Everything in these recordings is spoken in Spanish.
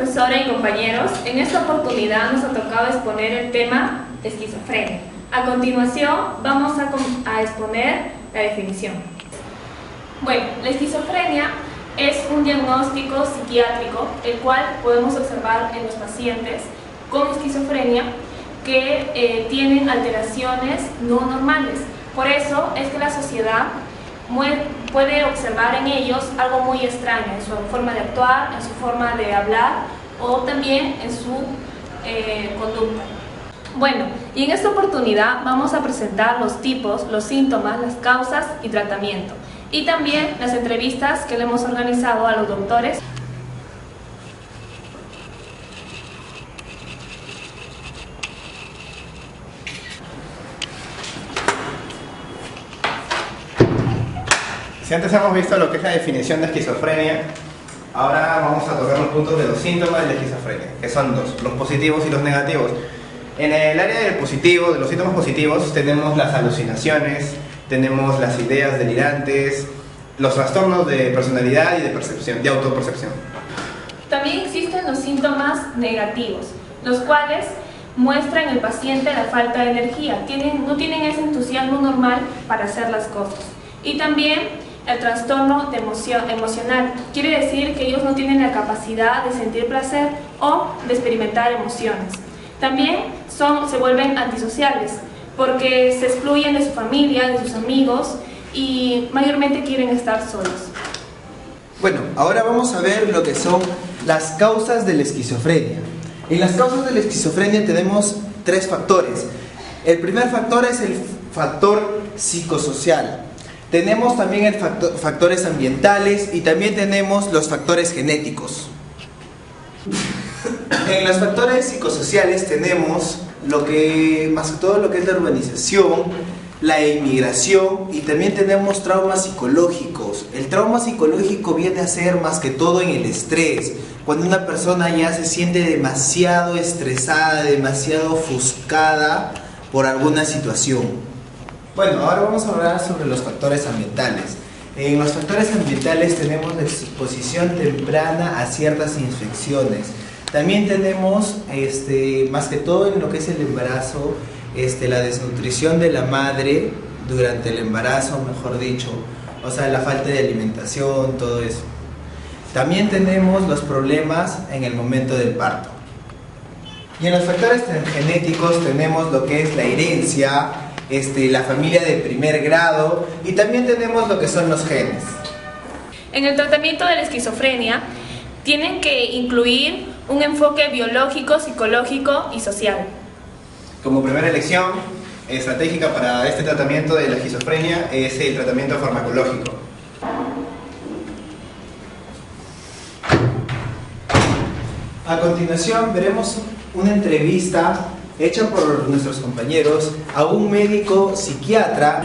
profesora y compañeros, en esta oportunidad nos ha tocado exponer el tema esquizofrenia. A continuación vamos a exponer la definición. Bueno, la esquizofrenia es un diagnóstico psiquiátrico el cual podemos observar en los pacientes con esquizofrenia que tienen alteraciones no normales. Por eso es que la sociedad puede observar en ellos algo muy extraño en su forma de actuar, en su forma de hablar o también en su conducta. Bueno, y en esta oportunidad vamos a presentar los tipos, los síntomas, las causas y tratamiento. Y también las entrevistas que le hemos organizado a los doctores. Si antes hemos visto lo que es la definición de esquizofrenia, ahora vamos a tocar los puntos de los síntomas de la esquizofrenia, que son dos, los positivos y los negativos. En el área del positivo, de los síntomas positivos, tenemos las alucinaciones, tenemos las ideas delirantes, los trastornos de personalidad y de percepción, de autopercepción. También existen los síntomas negativos, los cuales muestran en el paciente la falta de energía, no tienen ese entusiasmo normal para hacer las cosas. Y también el trastorno de emocional, quiere decir que ellos no tienen la capacidad de sentir placer o de experimentar emociones. También se vuelven antisociales porque se excluyen de su familia, de sus amigos y mayormente quieren estar solos. Bueno, ahora vamos a ver lo que son las causas de la esquizofrenia. En las causas de la esquizofrenia tenemos tres factores. El primer factor es el factor psicosocial. Tenemos también factores ambientales y también tenemos los factores genéticos. En los factores psicosociales tenemos más que todo lo que es la urbanización, la inmigración y también tenemos traumas psicológicos. El trauma psicológico viene a ser más que todo en el estrés, cuando una persona ya se siente demasiado estresada, demasiado ofuscada por alguna situación. Bueno, ahora vamos a hablar sobre los factores ambientales. En los factores ambientales tenemos la exposición temprana a ciertas infecciones. También tenemos, más que todo en lo que es el embarazo, la desnutrición de la madre durante el embarazo, mejor dicho, o sea, la falta de alimentación, todo eso. También tenemos los problemas en el momento del parto. Y en los factores genéticos tenemos lo que es la herencia, la familia de primer grado y también tenemos lo que son los genes. En el tratamiento de la esquizofrenia tienen que incluir un enfoque biológico, psicológico y social. Como primera elección estratégica para este tratamiento de la esquizofrenia es el tratamiento farmacológico. A continuación veremos una entrevista hecha por nuestros compañeros a un médico psiquiatra.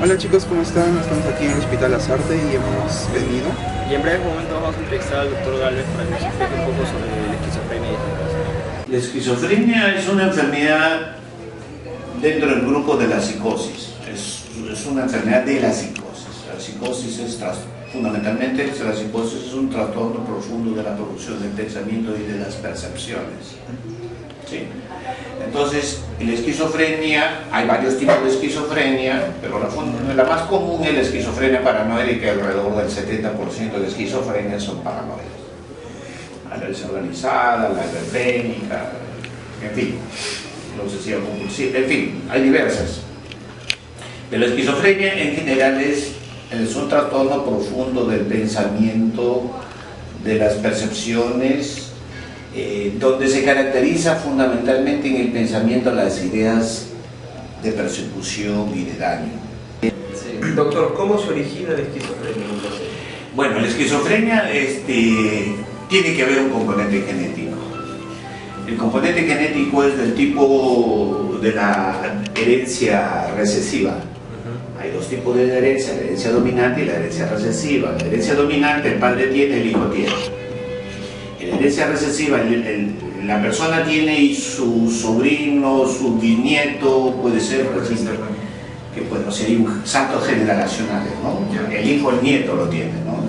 Hola chicos, ¿cómo están? Estamos aquí en el Hospital Lasarte y hemos venido. Y en breves momentos vamos a entrevistar al doctor Galvez para que nos explique un poco sobre la esquizofrenia y estas cosas. La esquizofrenia es una enfermedad dentro del grupo de la psicosis. Es una enfermedad de la psicosis. La psicosis fundamentalmente la psicosis es un trastorno profundo de la producción del pensamiento y de las percepciones. ¿Sí? Entonces, en la esquizofrenia, hay varios tipos de esquizofrenia, pero la más común es la esquizofrenia paranoide, alrededor del 70% de esquizofrenia son paranoides. La desorganizada, la hiperténica, en fin, la obsesiva compulsiva, en fin, hay diversas. Pero la esquizofrenia en general es un trastorno profundo del pensamiento, de las percepciones, donde se caracteriza fundamentalmente en el pensamiento las ideas de persecución y de daño. Sí. Doctor, ¿cómo se origina la esquizofrenia? Bueno, la esquizofrenia tiene que haber un componente genético. El componente genético es del tipo de la herencia recesiva. Hay dos tipos de herencia, la herencia dominante y la herencia recesiva. La herencia dominante el padre tiene, el hijo tiene. En la herencia recesiva la persona tiene y su sobrino, su bisnieto, puede ser, que bueno, si hay saltos generacionales, ¿no? El hijo, el nieto lo tiene, ¿no?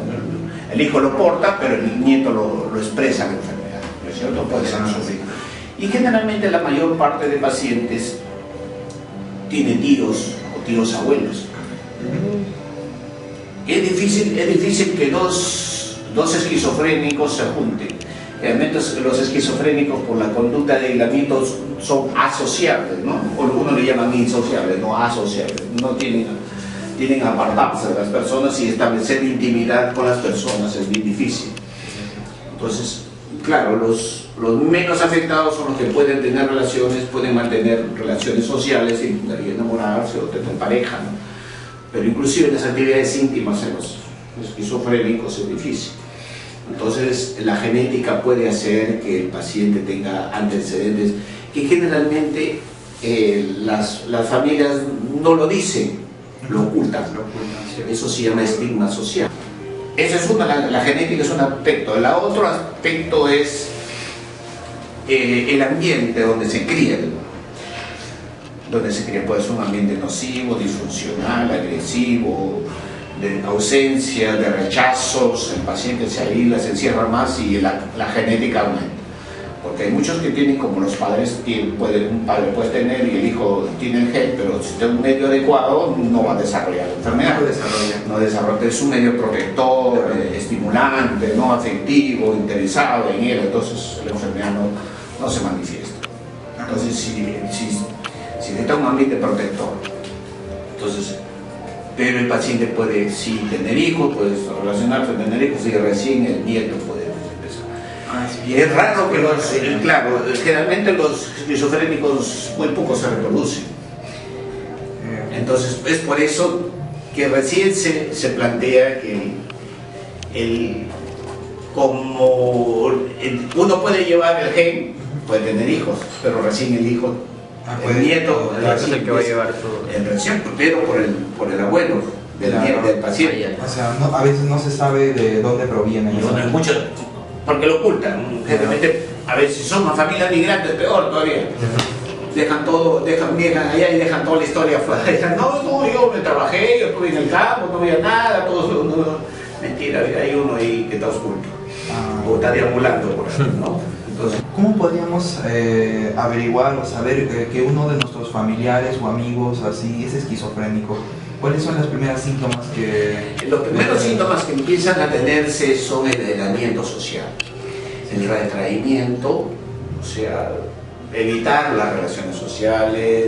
El hijo lo porta, pero el nieto lo expresa la enfermedad, ¿no es cierto? Puede ser un sobrino. Y generalmente la mayor parte de pacientes tiene tíos o tíos abuelos. Es difícil que dos esquizofrénicos se junten. Realmente los esquizofrénicos por la conducta de aislamiento son asociables, ¿no? O uno le llaman insociables, no asociables. No tienen a apartarse de las personas y establecer intimidad con las personas es bien difícil. Entonces, claro, los menos afectados son los que pueden tener relaciones, pueden mantener relaciones sociales y enamorarse o tener pareja, ¿no? Pero inclusive en las actividades íntimas en los esquizofrénicos es difícil. Entonces la genética puede hacer que el paciente tenga antecedentes que generalmente las familias no lo dicen, lo ocultan. Eso se llama estigma social. Esa es la genética es un aspecto. El otro aspecto es el ambiente donde se cría. Puede ser un ambiente nocivo, disfuncional, agresivo, de ausencia, de rechazos. El paciente se aísla, se encierra más y la genética aumenta. Porque hay muchos que tienen, como los padres, un padre puede tener y el hijo tiene el gen, pero si tiene un medio adecuado no va a desarrollar la enfermedad. No desarrolla. Es un medio protector, estimulante, no afectivo, interesado en él, entonces la enfermedad no se manifiesta. Entonces, si necesita un ambiente protector, entonces, pero el paciente puede sí tener hijos, puede relacionarse, tener hijos, y recién el nieto puede empezar. Y es raro que claro, generalmente los esquizofrénicos muy pocos se reproducen. Entonces es por eso que recién se plantea que como uno puede llevar el gen, puede tener hijos, pero recién el hijo, el nieto es el que va a llevar todo. Pero por el abuelo del paciente. O sea, a veces no se sabe de dónde proviene. Porque lo ocultan. Generalmente, a veces si son una familia migrante, peor todavía. Viajan allá y dejan toda la historia afuera. Dicen, no, yo me trabajé, yo estuve en el campo, no había nada, mentira, hay uno ahí que está oculto. O está deambulando por ahí, ¿no? Entonces, ¿cómo podríamos averiguar o saber que uno de nuestros familiares o amigos así es esquizofrénico? ¿Cuáles son los primeros síntomas que...? Los primeros síntomas que empiezan a tenerse son el aislamiento social, el retraimiento, o sea, evitar las relaciones sociales,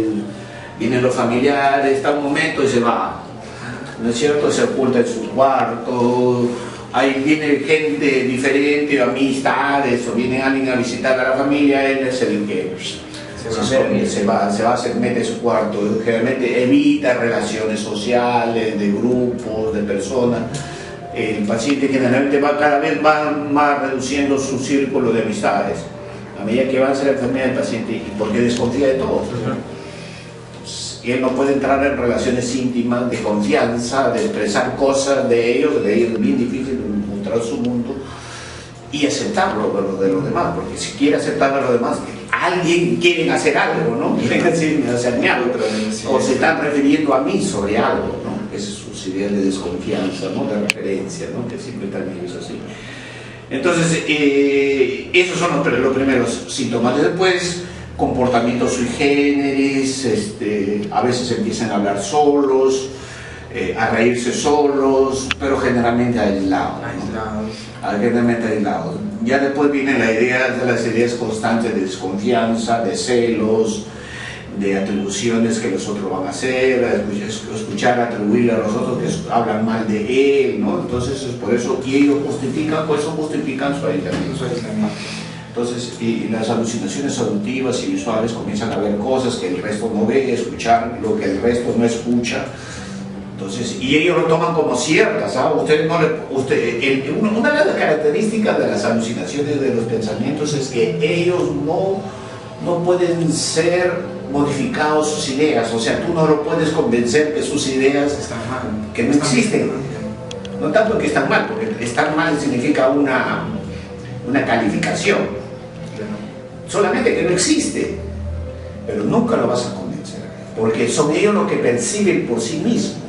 vienen los familiares, está un momento y se va, ¿no es cierto? Se oculta en su cuarto, ahí viene gente diferente, amistades, o viene alguien a visitar a la familia, él es el que se mete en su cuarto, generalmente evita relaciones sociales, de grupos, de personas. El paciente generalmente cada vez va reduciendo su círculo de amistades. A medida que avanza la enfermedad del paciente, porque desconfía de todos. Y él no puede entrar en relaciones íntimas, de confianza, de expresar cosas de ellos, es bien difícil mostrar su mundo y aceptarlo de los demás, porque si quiere aceptar a los demás, alguien quieren hacer algo, ¿no? Quieren hacerme algo, o se están refiriendo a mí sobre algo, ¿no? Esas son sus ideas de desconfianza, ¿no? De referencia, ¿no? Que siempre también es así. Entonces, esos son los primeros síntomas. Después, comportamientos sui generis, a veces empiezan a hablar solos, a reírse solos, pero generalmente aislados. Generalmente aislados. Ya después vienen las ideas constantes de desconfianza, de celos, de atribuciones que los otros van a hacer, escuchar atribuirle a los otros que hablan mal de él, ¿no? Entonces es por eso que ellos justifican su aislamiento. Entonces, y las alucinaciones auditivas y visuales comienzan a ver cosas que el resto no ve, escuchar lo que el resto no escucha. Entonces, y ellos lo toman como ciertas, ¿sabes? Una de las características de las alucinaciones de los pensamientos es que ellos no pueden ser modificados sus ideas, o sea, tú no lo puedes convencer que sus ideas están mal, que no existen. No tanto que están mal, porque estar mal significa una calificación, solamente que no existe, pero nunca lo vas a convencer, porque son ellos los que perciben por sí mismos.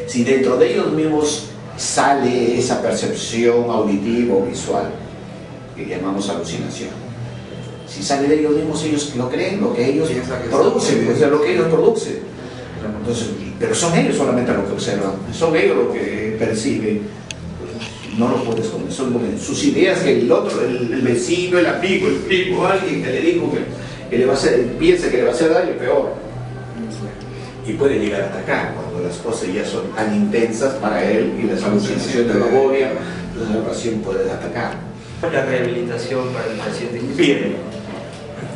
Si dentro de ellos mismos sale esa percepción auditiva o visual que llamamos alucinación. Si sale de ellos mismos, ellos lo creen, lo que ellos producen, o sea, lo que ellos producen. Entonces, pero son ellos solamente los que observan, son ellos los que perciben. No lo puedes conocer, son sus ideas que el otro, el vecino, el amigo, el primo, alguien que le dijo que le va a hacer, piensa que le va a hacer daño, peor. Y puede llegar a atacar cuando las cosas ya son tan intensas para él y las alucinaciones lo agobian, entonces la oración puede atacar. La rehabilitación para el paciente. Bien.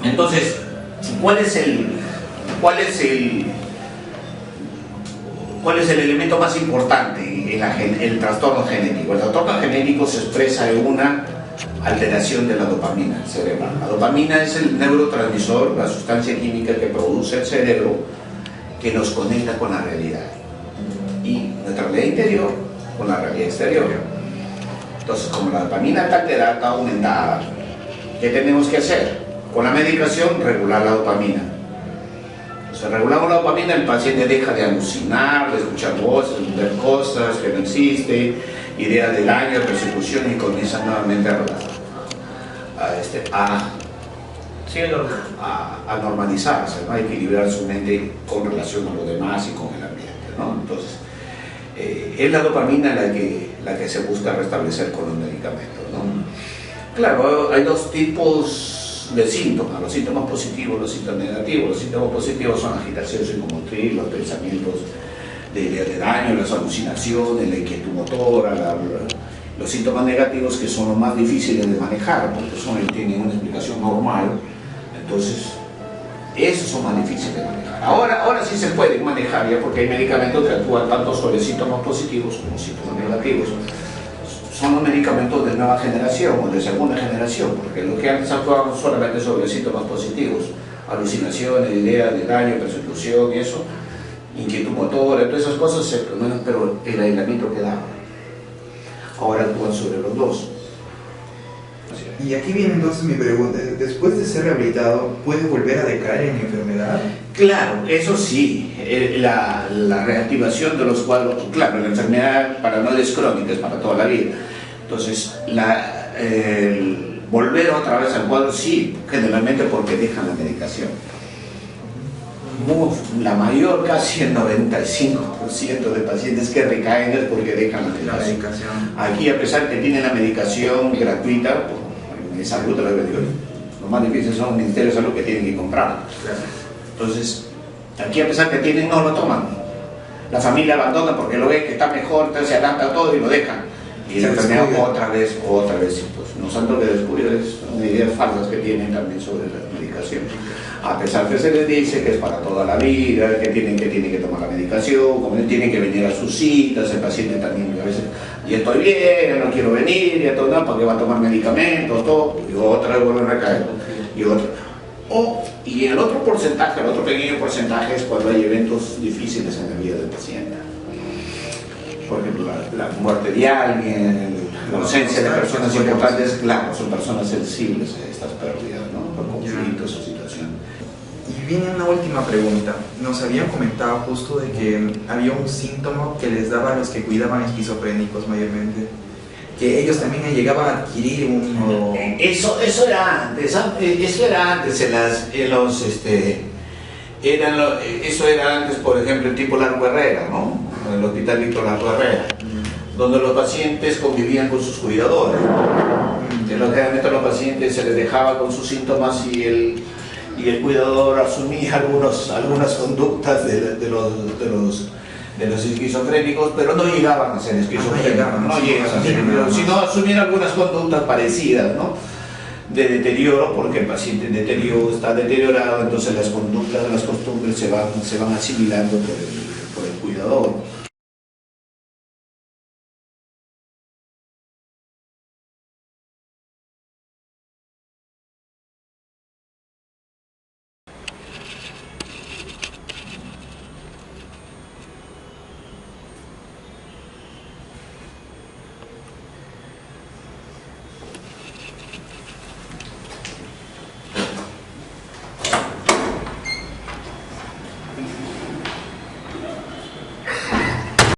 Entonces, ¿cuál es el elemento más importante en el trastorno genético? El trastorno genético se expresa en una alteración de la dopamina cerebral. La dopamina es el neurotransmisor, la sustancia química que produce el cerebro, que nos conecta con la realidad. Y nuestra realidad interior con la realidad exterior. Entonces, como la dopamina está alterada, está aumentada, ¿qué tenemos que hacer? Con la medicación, regular la dopamina. Si regulamos la dopamina, el paciente deja de alucinar, de escuchar voces, de ver cosas que no existen, ideas de daño, de persecución, y comienza nuevamente a normalizarse, ¿no? A equilibrar su mente con relación a los demás y con el ambiente, ¿no? Entonces, es la dopamina la que se busca restablecer con los medicamentos, ¿no? Claro, hay dos tipos de síntomas, los síntomas positivos, los síntomas negativos. Los síntomas positivos son la agitación psicomotriz, los pensamientos de daño, las alucinaciones, la inquietud motora, los síntomas negativos, que son los más difíciles de manejar porque tienen una explicación normal. Entonces, esos son más difíciles de manejar. Ahora sí se pueden manejar ya, porque hay medicamentos que actúan tanto sobre síntomas positivos como síntomas negativos. Son los medicamentos de nueva generación o de segunda generación, porque los que antes actuaban solamente sobre síntomas positivos, alucinaciones, ideas de daño, persecución y eso, inquietud motora, todas esas cosas, pero el aislamiento quedaba. Ahora actúan sobre los dos. Y aquí viene entonces mi pregunta: después de ser rehabilitado, ¿puede volver a decaer en la enfermedad? Claro, eso sí, la reactivación de los cuadros, claro, la enfermedad paranoide es crónica, es para toda la vida. Entonces, volver otra vez al cuadro, sí, generalmente porque dejan la medicación. La mayor, casi el 95% de pacientes que recaen es porque dejan la medicación. Aquí, a pesar que tienen la medicación gratuita, de salud, lo más difícil son los ministerios de salud que tienen que comprar. Entonces, aquí, a pesar que tienen, no lo toman. La familia abandona porque lo ve que está mejor, entonces se adapta a todo y lo dejan. Y la enfermedad otra vez, pues no santo que descubrir, son ideas falsas que tienen también sobre la medicación. A pesar que se les dice que es para toda la vida, que tienen que tomar la medicación, como tienen que venir a sus citas, el paciente también a veces, y estoy bien, no quiero venir, y todo, no, porque va a tomar medicamentos, todo, y otra vez vuelve a recaer, y otra. Y el otro porcentaje, el otro pequeño porcentaje es cuando hay eventos difíciles en la vida del paciente. Por ejemplo, la muerte de alguien, la ausencia de personas importantes, claro, son personas sensibles a estas pérdidas, ¿no? Por conflictos o situaciones. Y viene una última pregunta. Nos habían comentado justo de que había un síntoma que les daba a los que cuidaban esquizofrénicos mayormente, que ellos también llegaban a adquirir un... Eso era antes, eso era antes, por ejemplo, el tipo Largo Herrera, ¿no? En el hospital Víctor Largo Herrera, donde los pacientes convivían con sus cuidadores. Generalmente a los pacientes se les dejaba con sus síntomas y el cuidador asumía algunas conductas de los esquizofrénicos, pero no llegaban a ser esquizofrénicos, no llegan a ser, sino asumir algunas conductas parecidas, ¿no? De deterioro, porque el paciente en deterioro está deteriorado, entonces las conductas, las costumbres se van asimilando por el cuidador.